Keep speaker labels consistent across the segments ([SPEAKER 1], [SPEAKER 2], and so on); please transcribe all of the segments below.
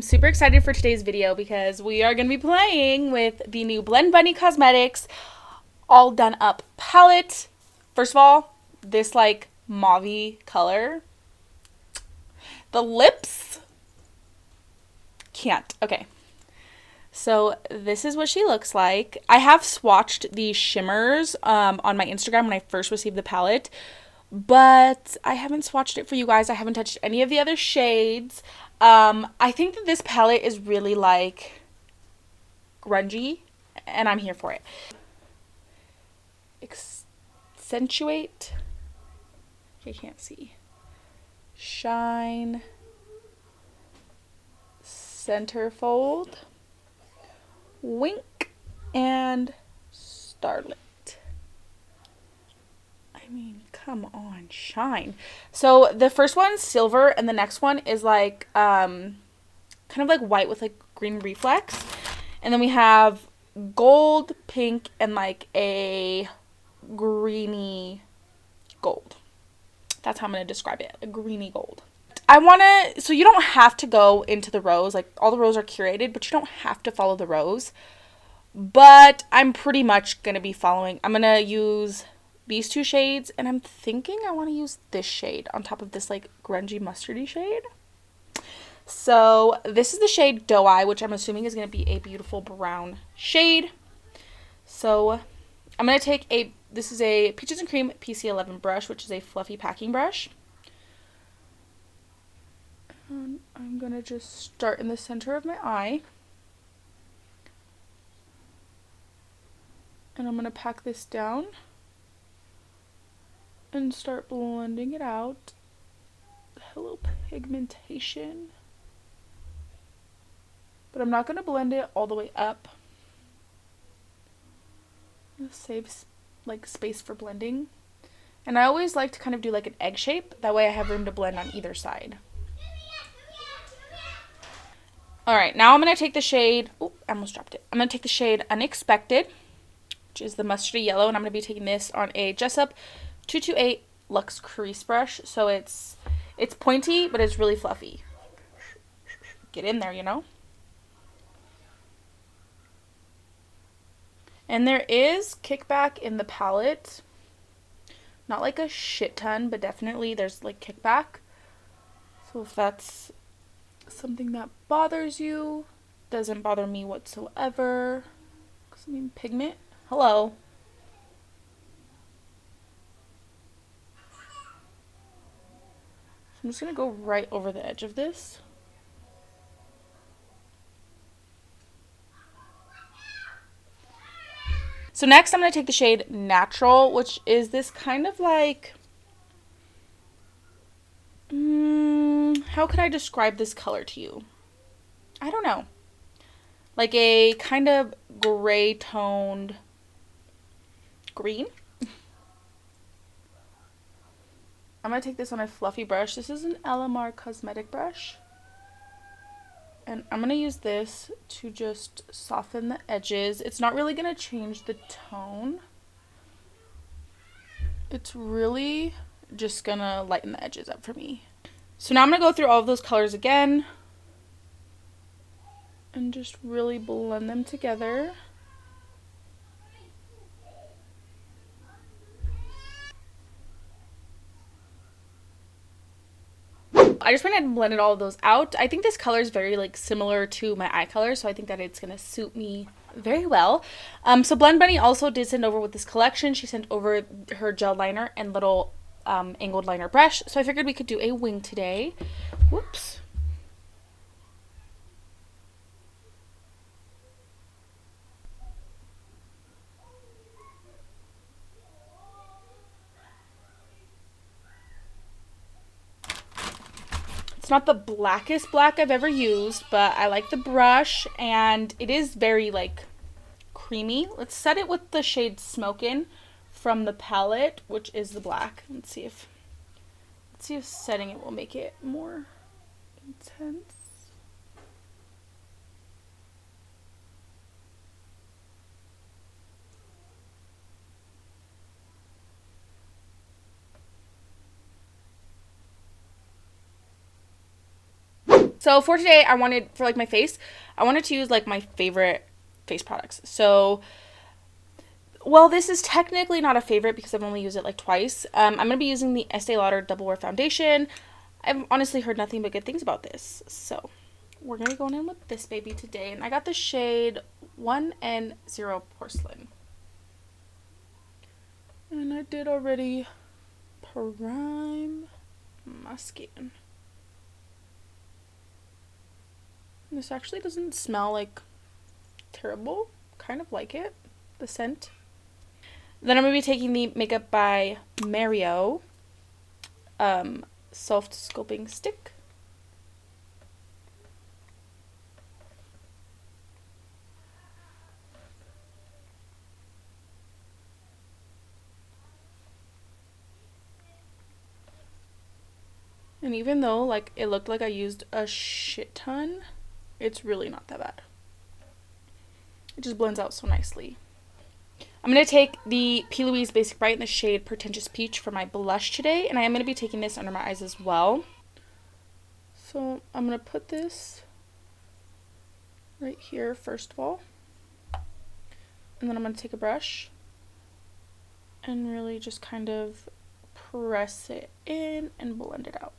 [SPEAKER 1] I'm super excited for today's video because we are going to be playing with the new Blend Bunny Cosmetics All Done Up palette. First of all, this like mauve-y color. The lips. Can't. Okay. So this is what she looks like. I have swatched the shimmers on my Instagram when I first received the palette, but I haven't swatched it for you guys. I haven't touched any of the other shades. I think that this palette is really like grungy, and I'm here for it. Accentuate. I can't see. Shine. Centerfold. Wink. And Starlit. I mean, come on, shine. So the first one's silver, and the next one is like kind of like white with like green reflex. And then we have gold, pink, and like a greeny gold. That's how I'm going to describe it, a greeny gold. So you don't have to go into the rows, like all the rows are curated, but you don't have to follow the rows. But I'm pretty much going to be following, I'm going to use these two shades, and I'm thinking I want to use this shade on top of this like grungy mustardy shade. So this is the shade Doe Eye, which I'm assuming is going to be a beautiful brown shade. So I'm going to take this is a Peaches and Cream PC11 brush, which is a fluffy packing brush. And I'm going to just start in the center of my eye. And I'm going to pack this down and start blending it out. Hello, pigmentation. But I'm not going to blend it all the way up. I'm going to save like space for blending. And I always like to kind of do like an egg shape. That way I have room to blend on either side. Alright, now I'm going to take the shade, I almost dropped it. I'm going to take the shade Unexpected, which is the mustardy yellow, and I'm going to be taking this on a Jessup 228 Luxe Crease Brush. So it's pointy, but it's really fluffy. Get in there, you know? And there is kickback in the palette. Not like a shit ton, but definitely there's like kickback. So if that's something that bothers you, doesn't bother me whatsoever. Because I mean, pigment, hello. So I'm just going to go right over the edge of this. So next I'm going to take the shade Natural, which is this kind of like, how could I describe this color to you? I don't know. Like a kind of gray toned green. I'm going to take this on a fluffy brush. This is an LMR cosmetic brush. And I'm going to use this to just soften the edges. It's not really going to change the tone. It's really just going to lighten the edges up for me. So now I'm going to go through all of those colors again. And just really blend them together. I just went ahead and blended all of those out. I think this color is very like similar to my eye color, so I think that it's going to suit me very well. So Blend Bunny also did send over with this collection. She sent over her gel liner and little angled liner brush. So I figured we could do a wing today. Whoops. It's not the blackest black I've ever used, but I like the brush, and it is very like creamy. Let's set it with the shade Smokin' from the palette, which is the black. Let's see if setting it will make it more intense. So for today, I wanted, for like my face, I wanted to use like my favorite face products. So, well, this is technically not a favorite because I've only used it like twice. I'm going to be using the Estee Lauder Double Wear Foundation. I've honestly heard nothing but good things about this. So we're going to be going in with this baby today. And I got the shade 1N0 Porcelain. And I did already prime my skin. This actually doesn't smell like terrible. Kind of like it, the scent. Then I'm going to be taking the Makeup by Mario Soft Sculpting Stick. And even though like it looked like I used a shit ton, it's really not that bad. It just blends out so nicely. I'm going to take the P.Louise Basic Bright in the shade Pretentious Peach for my blush today. And I am going to be taking this under my eyes as well. So I'm going to put this right here first of all. And then I'm going to take a brush and really just kind of press it in and blend it out.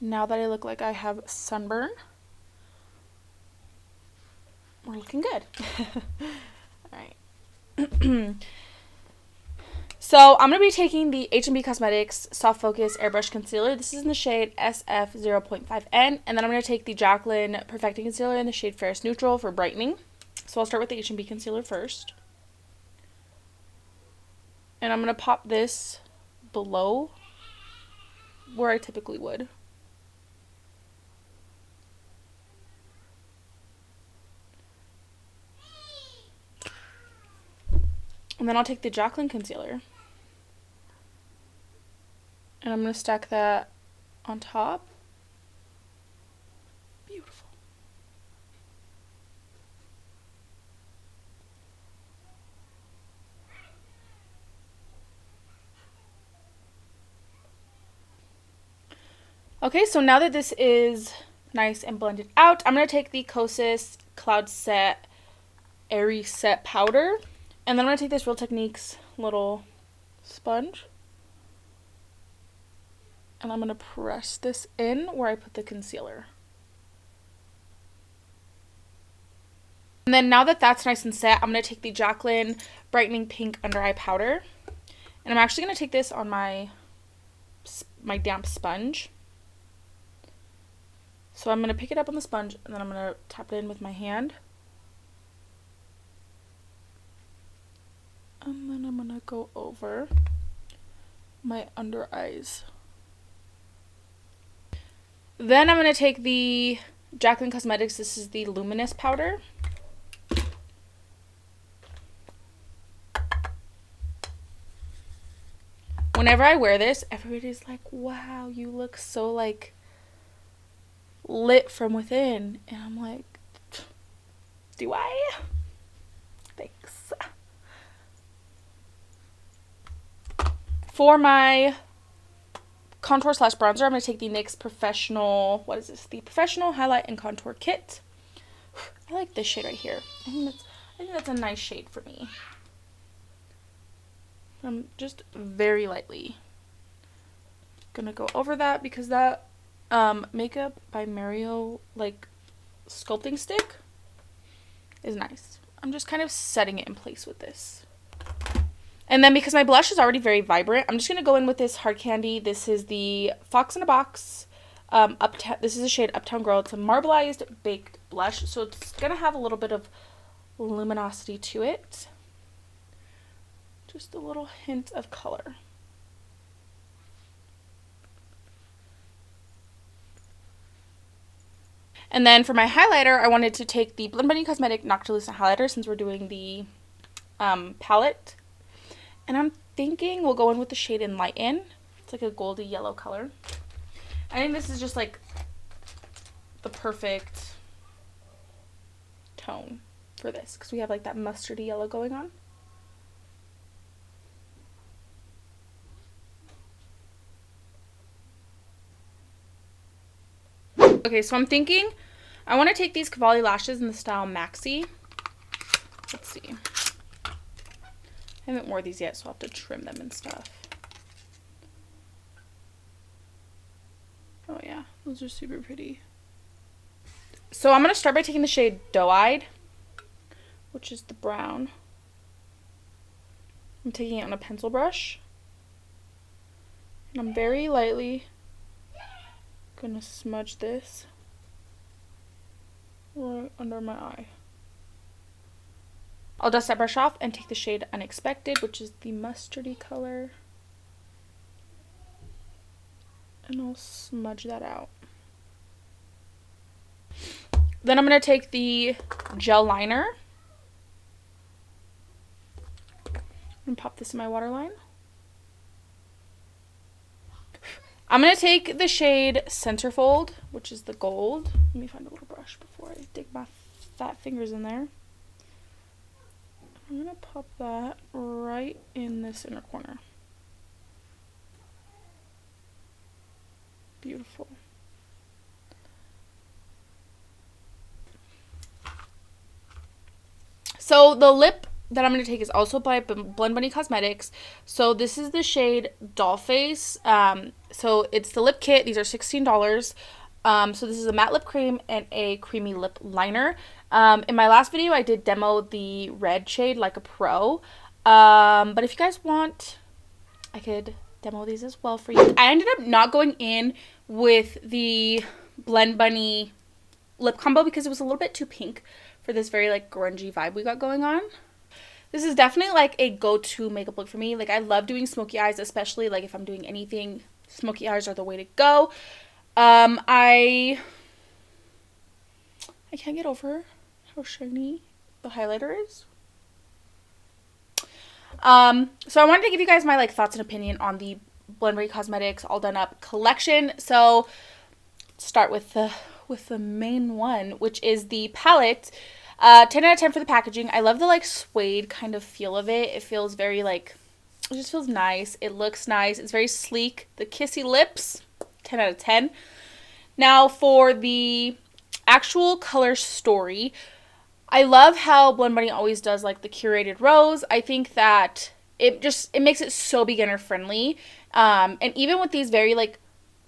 [SPEAKER 1] Now that I look like I have sunburn, we're looking good. Alright. So I'm going to be taking the H&B Cosmetics Soft Focus Airbrush Concealer. This is in the shade SF0.5N. And then I'm going to take the Jaclyn Perfecting Concealer in the shade Fairest Neutral for brightening. So I'll start with the H&B Concealer first. And I'm going to pop this below where I typically would. And then I'll take the Jaclyn concealer and I'm going to stack that on top. Beautiful. Okay, so now that this is nice and blended out, I'm going to take the Kosas Cloud Set Airy Set Powder. And then I'm going to take this Real Techniques little sponge. And I'm going to press this in where I put the concealer. And then now that that's nice and set, I'm going to take the Jaclyn Brightening Pink Under Eye Powder. And I'm actually going to take this on my damp sponge. So I'm going to pick it up on the sponge and then I'm going to tap it in with my hand. And then I'm going to go over my under eyes. Then I'm going to take the Jaclyn Cosmetics, this is the Luminous powder. Whenever I wear this, everybody's like, wow, you look so like lit from within. And I'm like, do I? Thanks. For my contour slash bronzer, I'm going to take the NYX Professional, what is this? The Professional Highlight and Contour Kit. I like this shade right here. I think that's a nice shade for me. I'm just very lightly going to go over that because that Makeup by Mario like sculpting stick is nice. I'm just kind of setting it in place with this. And then because my blush is already very vibrant, I'm just going to go in with this Hard Candy. This is the Fox in a Box. This is the shade Uptown Girl. It's a marbleized baked blush. So it's going to have a little bit of luminosity to it. Just a little hint of color. And then for my highlighter, I wanted to take the Milani Cosmetics Noctilucent highlighter since we're doing the palette. And I'm thinking we'll go in with the shade Enlighten. It's like a goldy yellow color. I think this is just like the perfect tone for this because we have like that mustardy yellow going on. Okay, so I'm thinking I want to take these Cavalli Lashes in the style Maxi. Let's see. I haven't worn these yet, so I'll have to trim them and stuff. Oh yeah, those are super pretty. So I'm going to start by taking the shade Doe-Eyed, which is the brown. I'm taking it on a pencil brush. And I'm very lightly going to smudge this right under my eye. I'll dust that brush off and take the shade Unexpected, which is the mustardy color. And I'll smudge that out. Then I'm going to take the gel liner and pop this in my waterline. I'm going to take the shade Centerfold, which is the gold. Let me find a little brush before I dig my fat fingers in there. I'm going to pop that right in this inner corner. Beautiful. So the lip that I'm going to take is also by Blend Bunny Cosmetics. So this is the shade Dollface. So it's the lip kit. These are $16. So this is a matte lip cream and a creamy lip liner. In my last video, I did demo the red shade like a pro. But if you guys want, I could demo these as well for you. I ended up not going in with the Blend Bunny lip combo because it was a little bit too pink for this very like grungy vibe we got going on. This is definitely like a go-to makeup look for me. Like I love doing smoky eyes, especially like if I'm doing anything, smoky eyes are the way to go. I can't get over how shiny the highlighter is. So I wanted to give you guys my like thoughts and opinion on the Blend Bunny Cosmetics All Done Up collection. So start with the main one, which is the palette. 10 out of 10 for the packaging. I love the like suede kind of feel of it. It feels very like, it just feels nice. It looks nice. It's very sleek. The kissy lips, 10 out of 10. Now for the actual color story, I love how Blend Bunny always does like the curated rose. I think that it makes it so beginner friendly. And even with these very like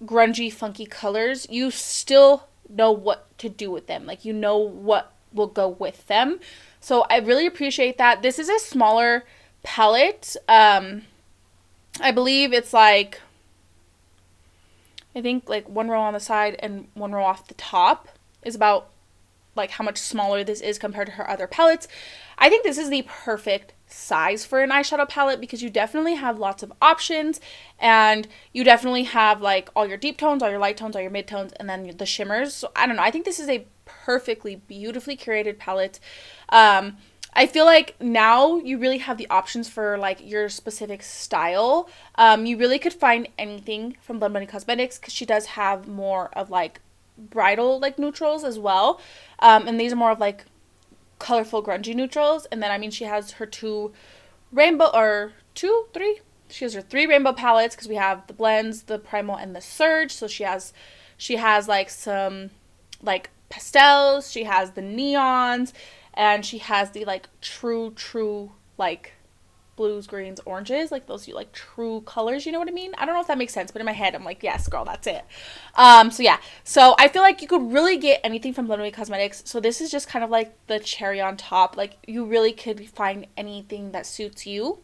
[SPEAKER 1] grungy, funky colors, you still know what to do with them. Like you know what will go with them. So I really appreciate that. This is a smaller palette. I believe it's like, I think like one row on the side and one row off the top is about like how much smaller this is compared to her other palettes. I think this is the perfect size for an eyeshadow palette because you definitely have lots of options and you definitely have like all your deep tones, all your light tones, all your mid tones, and then the shimmers. So I don't know. I think this is a perfectly, beautifully curated palette. I feel like now you really have the options for like your specific style. You really could find anything from Blend Bunny Cosmetics because she does have more of like bridal like neutrals as well. And these are more of like colorful grungy neutrals. And then I mean she has her she has her 3 rainbow palettes because we have the blends, the primal, and the surge. So she has like some like pastels, she has the neons, and she has the like true like blues, greens, oranges, like those like true colors, you know what I mean? I don't know if that makes sense, but in my head I'm like, yes girl, that's it. So yeah, so I feel like you could really get anything from Blend Bunny Cosmetics. So this is just kind of like the cherry on top. Like you really could find anything that suits you.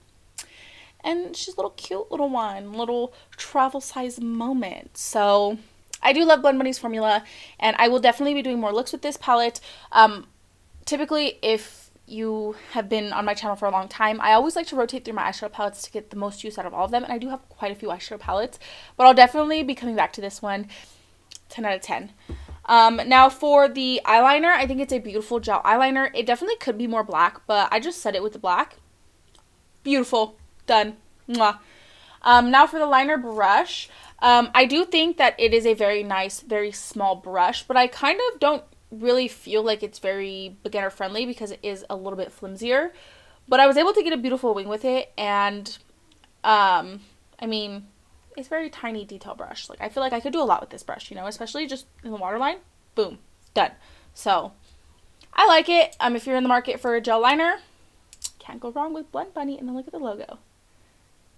[SPEAKER 1] And she's a little cute little one, little travel size moment. So I do love Blend Bunny's formula, and I will definitely be doing more looks with this palette. Typically, if you have been on my channel for a long time, I always like to rotate through my eyeshadow palettes to get the most use out of all of them, and I do have quite a few eyeshadow palettes, but I'll definitely be coming back to this one. 10 out of 10. Now for the eyeliner, I think it's a beautiful gel eyeliner. It definitely could be more black, but I just set it with the black. Beautiful. Done. Mwah. Now for the liner brush, I do think that it is a very nice, very small brush, but I kind of don't really feel like it's very beginner friendly because it is a little bit flimsier, but I was able to get a beautiful wing with it. And I mean, it's a very tiny detail brush. Like I feel like I could do a lot with this brush, you know, especially just in the waterline. Boom. Done. So, I like it. If you're in the market for a gel liner, can't go wrong with Blend Bunny. And then look at the logo.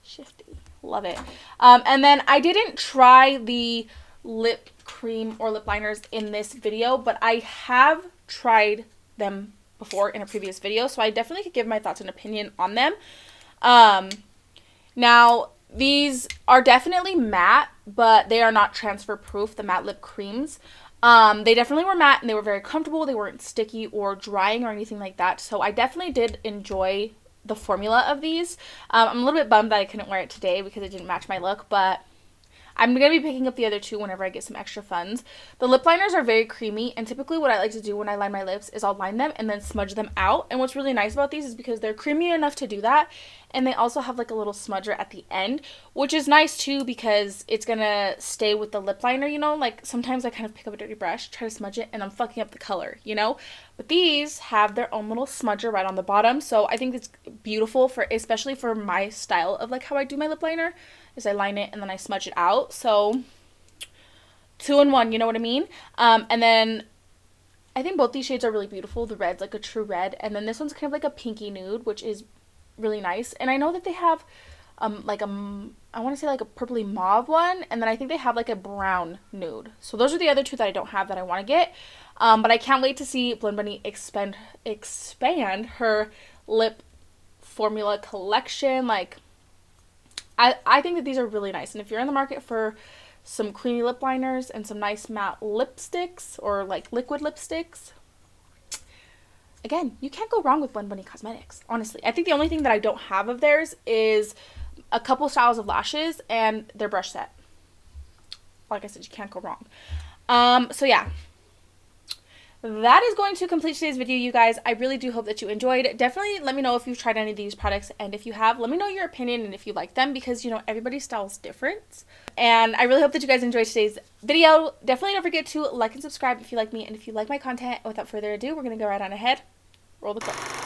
[SPEAKER 1] Shifty. Love it. And then I didn't try the lip cream or lip liners in this video, but I have tried them before in a previous video, so I definitely could give my thoughts and opinion on them. Now, these are definitely matte, but they are not transfer proof, the matte lip creams. They definitely were matte and they were very comfortable. They weren't sticky or drying or anything like that. So I definitely did enjoy the formula of these. I'm a little bit bummed that I couldn't wear it today because it didn't match my look, but I'm going to be picking up the other two whenever I get some extra funds. The lip liners are very creamy, and typically what I like to do when I line my lips is I'll line them and then smudge them out. And what's really nice about these is because they're creamy enough to do that, and they also have like a little smudger at the end, which is nice too because it's going to stay with the lip liner, you know? Like sometimes I kind of pick up a dirty brush, try to smudge it, and I'm fucking up the color, you know? But these have their own little smudger right on the bottom, so I think it's beautiful for, especially for my style of like how I do my lip liner, is I line it and then I smudge it out. So 2 in 1, you know what I mean? And then I think both these shades are really beautiful. The red's like a true red, and then this one's kind of like a pinky nude, which is really nice. And I know that they have like I want to say like a purpley mauve one, and then I think they have like a brown nude. So those are the other two that I don't have that I want to get. But I can't wait to see Blend Bunny expand her lip formula collection. Like I think that these are really nice, and if you're in the market for some creamy lip liners and some nice matte lipsticks or like liquid lipsticks, again, you can't go wrong with Blend Bunny Cosmetics, honestly. I think the only thing that I don't have of theirs is a couple styles of lashes and their brush set. Like I said, you can't go wrong. So yeah. That is going to complete today's video, you guys. I really do hope that you enjoyed. Definitely let me know if you've tried any of these products, and if you have, let me know your opinion and if you like them, because, you know, everybody's style is different. And I really hope that you guys enjoyed today's video. Definitely don't forget to like and subscribe if you like me and if you like my content. And without further ado, we're going to go right on ahead. Roll the clip.